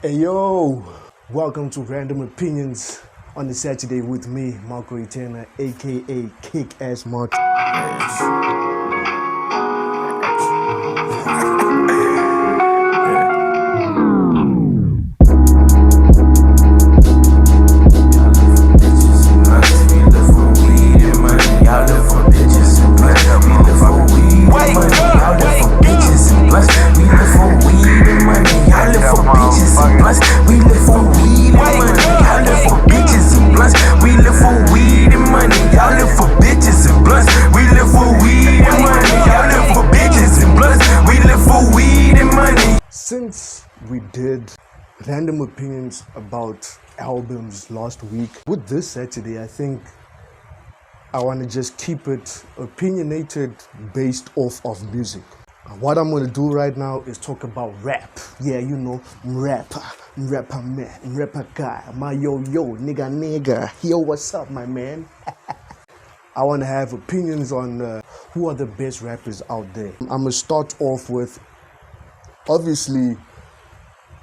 Hey yo, welcome to Random Opinions on the Saturday with me, Marco Etena, aka Kick Ass Mark. Since we did random opinions about albums last week, with this Saturday, I think I want to just keep it opinionated based off of music. What I'm going to do right now is talk about rap. Yeah, you know, rapper man, rapper guy, my yo, nigga. Yo, what's up, my man? I want to have opinions on who are the best rappers out there. I'm going to start off with, obviously,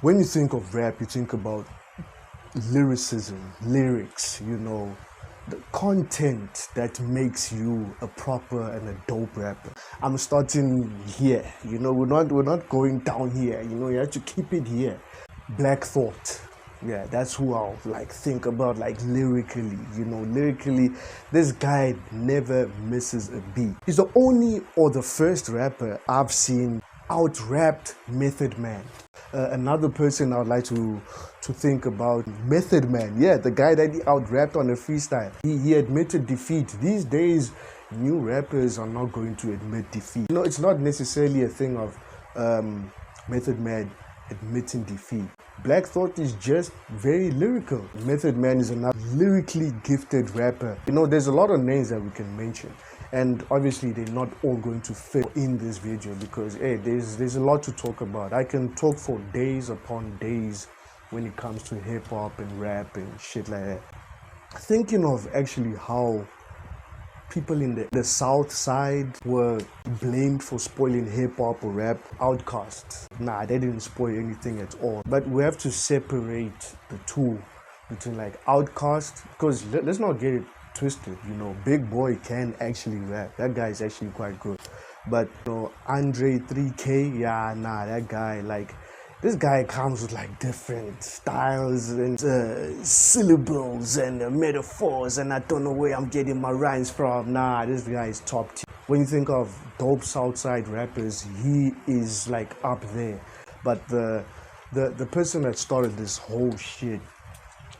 when you think of rap, you think about lyricism, lyrics, you know, the content that makes you a proper and a dope rapper. I'm starting here, you know, we're not going down here, you know, you have to keep it here. Black Thought. Yeah, that's who I'll think about lyrically, you know, lyrically, this guy never misses a beat. He's the only or the first rapper I've seen out-rapped Method Man. Another person I would like to think about, Method Man. Yeah, the guy that he out-rapped on a freestyle. He admitted defeat. These days, new rappers are not going to admit defeat. You know, it's not necessarily a thing of Method Man admitting defeat. Black Thought is just very lyrical. Method Man is another lyrically gifted rapper. You know, there's a lot of names that we can mention. And obviously they're not all going to fit in this video because hey, there's a lot to talk about. I can talk for days upon days when it comes to hip hop and rap and shit like that. Thinking of actually how people in the South Side were blamed for spoiling hip hop or rap. Outkast. Nah, they didn't spoil anything at all. But we have to separate the two between Outkast, because let's not get it twisted, you know, Big Boy can actually rap. That guy is actually quite good. But you know, Andre 3K, yeah, nah, that guy, this guy comes with different styles and syllables and metaphors, and I don't know where I'm getting my rhymes from. Nah, this guy is top tier. When you think of dope Southside rappers, he is up there. But the person that started this whole shit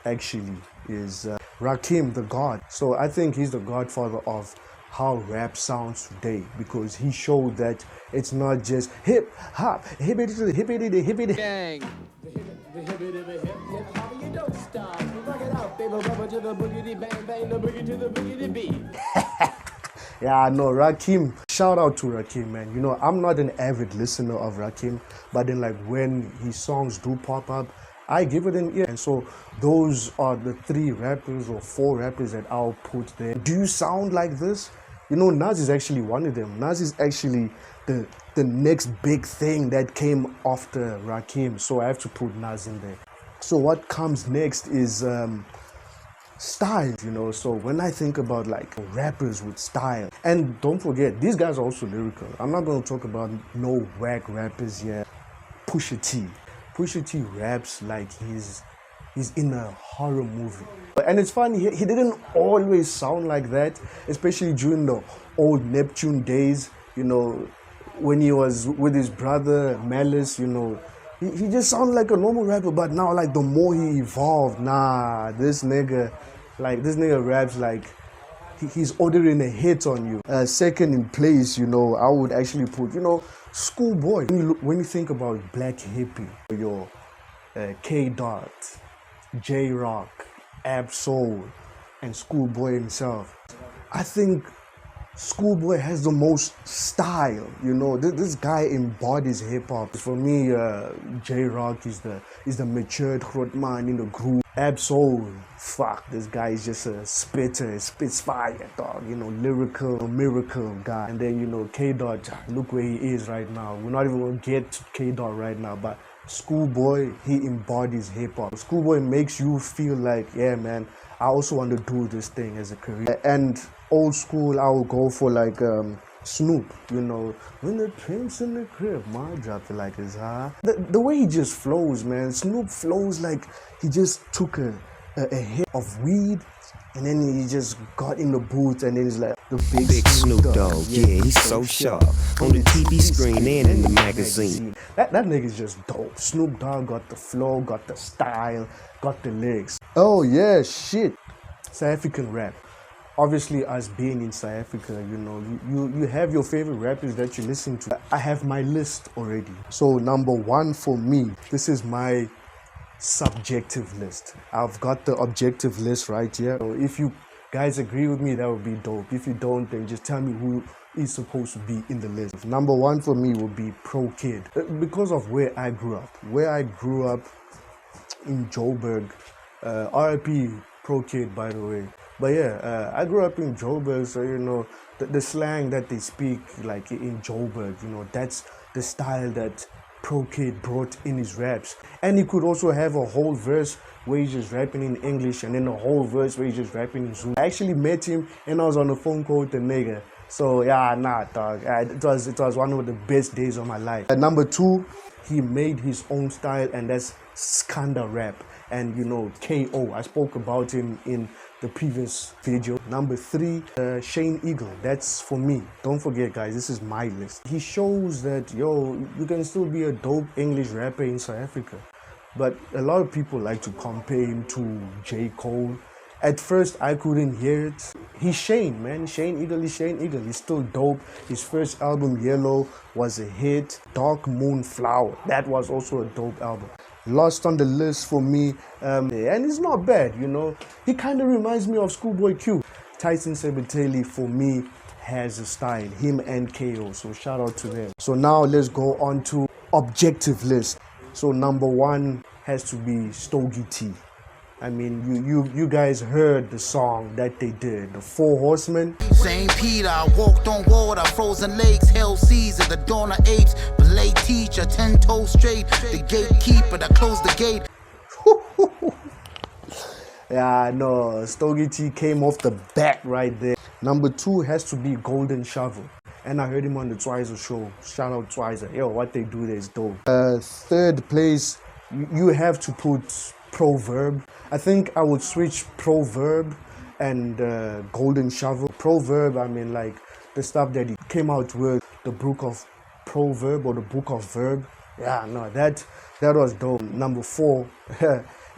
actually is Rakim the God. So I think he's the godfather of how rap sounds today, because he showed that it's not just hip hop, hippity hippity hippity gang. The hippity hip hip hop, you don't stop. You rock it out, baby, rubber to the boogity bang bang, the boogie to the boogity beat. Yeah, I know Rakim. Shout out to Rakim, man. You know, I'm not an avid listener of Rakim, but then when his songs do pop up, I give it an ear. And so those are the 3 rappers or 4 rappers that I'll put there. Do you sound like this? You know, Nas is actually one of them. Nas is actually the next big thing that came after Rakim. So I have to put Nas in there. So what comes next is style, you know. So when I think about rappers with style, and don't forget, these guys are also lyrical. I'm not going to talk about no whack rappers here. Pusha T raps like he's in a horror movie. And it's funny, he didn't always sound like that, especially during the old Neptune days, you know, when he was with his brother Malice, you know. He just sounded like a normal rapper, but now the more he evolved, nah, this nigga raps he's ordering a hit on you. Second in place, you know, I would actually put, you know, Schoolboy. When you think about Black Hippie, your K Dot, J Rock, Ab Soul, and Schoolboy himself, I think Schoolboy has the most style, you know. This guy embodies hip hop. For me, J Rock is the matured man in the groove. Ab Soul, fuck, this guy is just a spitter, spits fire, dog. You know, lyrical, miracle guy. And then, you know, K Dot, look where he is right now. We're not even gonna get to K Dot right now, but Schoolboy, he embodies hip hop. Schoolboy makes you feel like, yeah, man, I also want to do this thing as a career. And old school, I will go for like Snoop, you know, when the pimp's in the crib, my drop it like it's high. The way he just flows, man. Snoop flows like he just took a hit of weed and then he just got in the booth and then he's like the big Snoop Dogg. Yeah, he's so sharp on the TV screen and in the magazine. That nigga's just dope. Snoop Dogg got the flow, got the style, got the lyrics. Oh yeah, shit. South African rap. Obviously, us being in South Africa, you know, you have your favorite rappers that you listen to. I have my list already. So number one for me, this is my subjective list. I've got the objective list right here. So if you guys agree with me, that would be dope. If you don't, then just tell me who is supposed to be in the list. Number one for me would be Pro Kid. Because of where I grew up. Where I grew up in Joburg. RIP Pro Kid, by the way. But yeah, I grew up in Joburg, so you know, the slang that they speak like in Joburg, you know, that's the style that Pro Kid brought in his raps. And he could also have a whole verse where he's just rapping in English and then a whole verse where he's just rapping in Zulu. I actually met him and I was on the phone call with the nigga. So yeah, nah, dog. It was one of the best days of my life. At number two, he made his own style, and that's Skanda rap. And you know, KO, I spoke about him in the previous video. Number three, Shane Eagle. That's for me. Don't forget, guys, this is my list. He shows that, yo, you can still be a dope English rapper in South Africa. But a lot of people like to compare him to J. Cole. At first, I couldn't hear it. He's Shane, man. Shane Eagle is Shane Eagle. He's still dope. His first album, Yellow, was a hit. Dark Moon Flower, that was also a dope album. Lost on the list for me, and it's not bad, you know. He kind of reminds me of Schoolboy Q. Tyson Sabateli, for me, has a style, him and KO, so shout out to them. So now let's go on to objective list. So number one has to be Stogie T. I mean, you guys heard the song that they did, the Four Horsemen. St. Peter, I walked on water, frozen lakes, hell seas at the dawn of apes. Belay teacher, 10 toes straight, the gatekeeper that closed the gate. Yeah, no, Stogie T came off the bat right there. Number two has to be Golden Shovel. And I heard him on the Twizer show. Shout out Twizer. Yo, what they do there is dope. Third place, you have to put Proverb. I think I would switch Proverb and Golden Shovel. Proverb, I mean, like the stuff that he came out with, the book of Proverb or the book of Verb. Yeah, no, that was dope. Number four,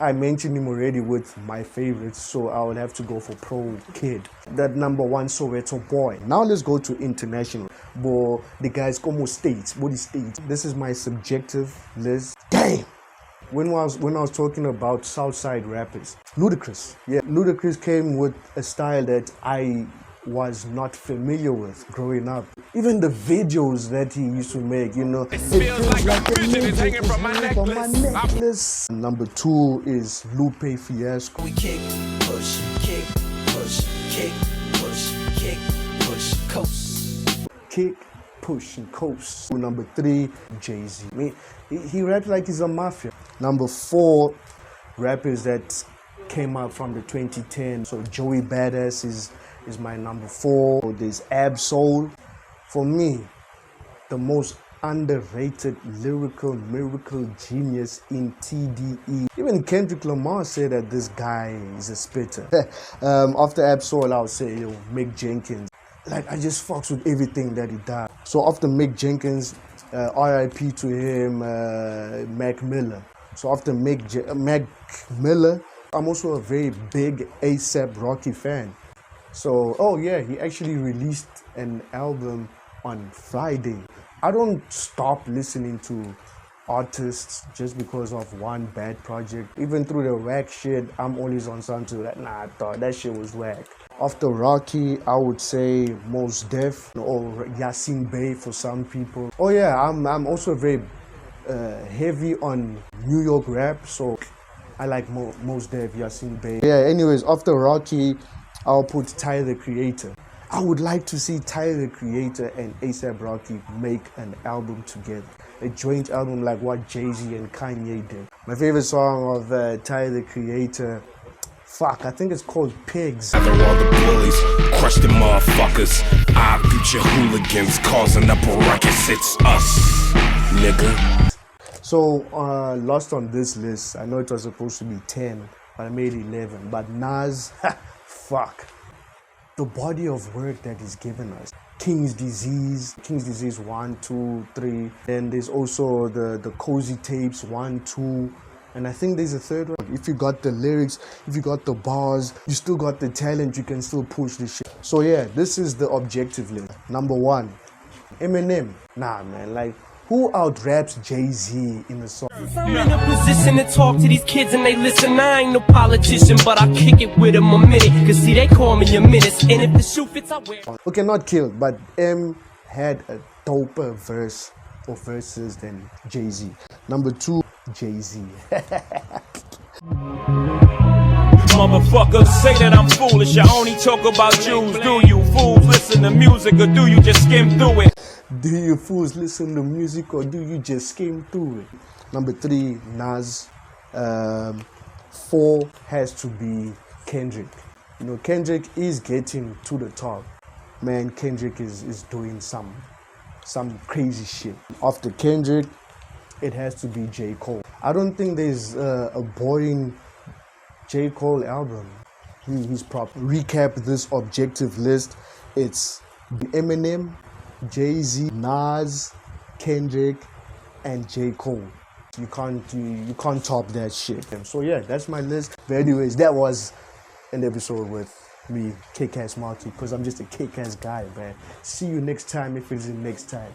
I mentioned him already with my favorites, so I would have to go for Pro Kid. That number one, Soweto Boy. Now let's go to international. But the guys como states, body states. This is my subjective list. Damn! When I was talking about Southside rappers, Ludacris. Yeah, Ludacris came with a style that I was not familiar with growing up. Even the videos that he used to make, you know, it feels like a vision is hanging from my necklace. Number two is Lupe Fiasco. We kick, push, coast. Kick, push, and coast. Number three, Jay-Z. I mean, he raps like he's a mafia. Number four, rappers that came out from the 2010s. So Joey Badass is my number four. There's Ab-Soul. For me, the most underrated lyrical miracle genius in TDE. Even Kendrick Lamar said that this guy is a spitter. After Ab-Soul, I would say, yo, Mick Jenkins. Like, I just fucks with everything that he does. So after Mick Jenkins, RIP to him, Mac Miller. So after Mac Miller, I'm also a very big A$AP Rocky fan. So, oh yeah, he actually released an album on Friday. I don't stop listening to artists just because of one bad project. Even through the whack shit, I'm always on something like, nah, I thought that shit was whack. After Rocky, I would say Mos Def or Yasin Bey for some people. Oh yeah, I'm also very heavy on New York rap, so I like Mos Def, Yasin Bey. Yeah, anyways, after Rocky, I'll put Tyler the Creator. I would like to see Tyler the Creator and A$AP Rocky make an album together. a joint album like what Jay-Z and Kanye did. My favorite song of Tyler the Creator, I think it's called Pigs. Gather all the bullies, crush the motherfuckers. Our future hooligans causing up a ruckus. It's us, nigga. So, lost on this list. I know it was supposed to be 10, but I made 11. But Nas, the body of work that he's given us. King's Disease 1, 2, 3. Then there's also the Cozy Tapes 1, 2. And I think there's a third one. If you got the lyrics, if you got the bars, you still got the talent, you can still push this shit. So yeah, this is the objective list. Number 1, Eminem. Nah, man, like, who out-raps Jay-Z in the song? I'm in a position to talk to these kids and they listen. I ain't no politician, but I kick it with them a minute. Cause see, they call me a menace. And if the shoe fits, I wear. Okay, not killed, but M had a doper verse or verses than Jay-Z. Number 2, Jay-Z. Motherfuckers say that I'm foolish. I only talk about Jews. Do you fools listen to music or do you just skim through it? Do you fools listen to music or do you just skim through it? Number 3, Nas. 4 has to be Kendrick. You know, Kendrick is getting to the top. Man, Kendrick is doing some crazy shit. After Kendrick, it has to be J. Cole. I don't think there's a boring J. Cole album. He's proper. Recap this objective list. It's Eminem, Jay-Z, Nas, Kendrick, and J. Cole. You can't top that shit. So yeah, that's my list. But anyways, that was an episode with me, Kick-Ass Marky, because I'm just a kick-ass guy, man. See you next time if it's in next time.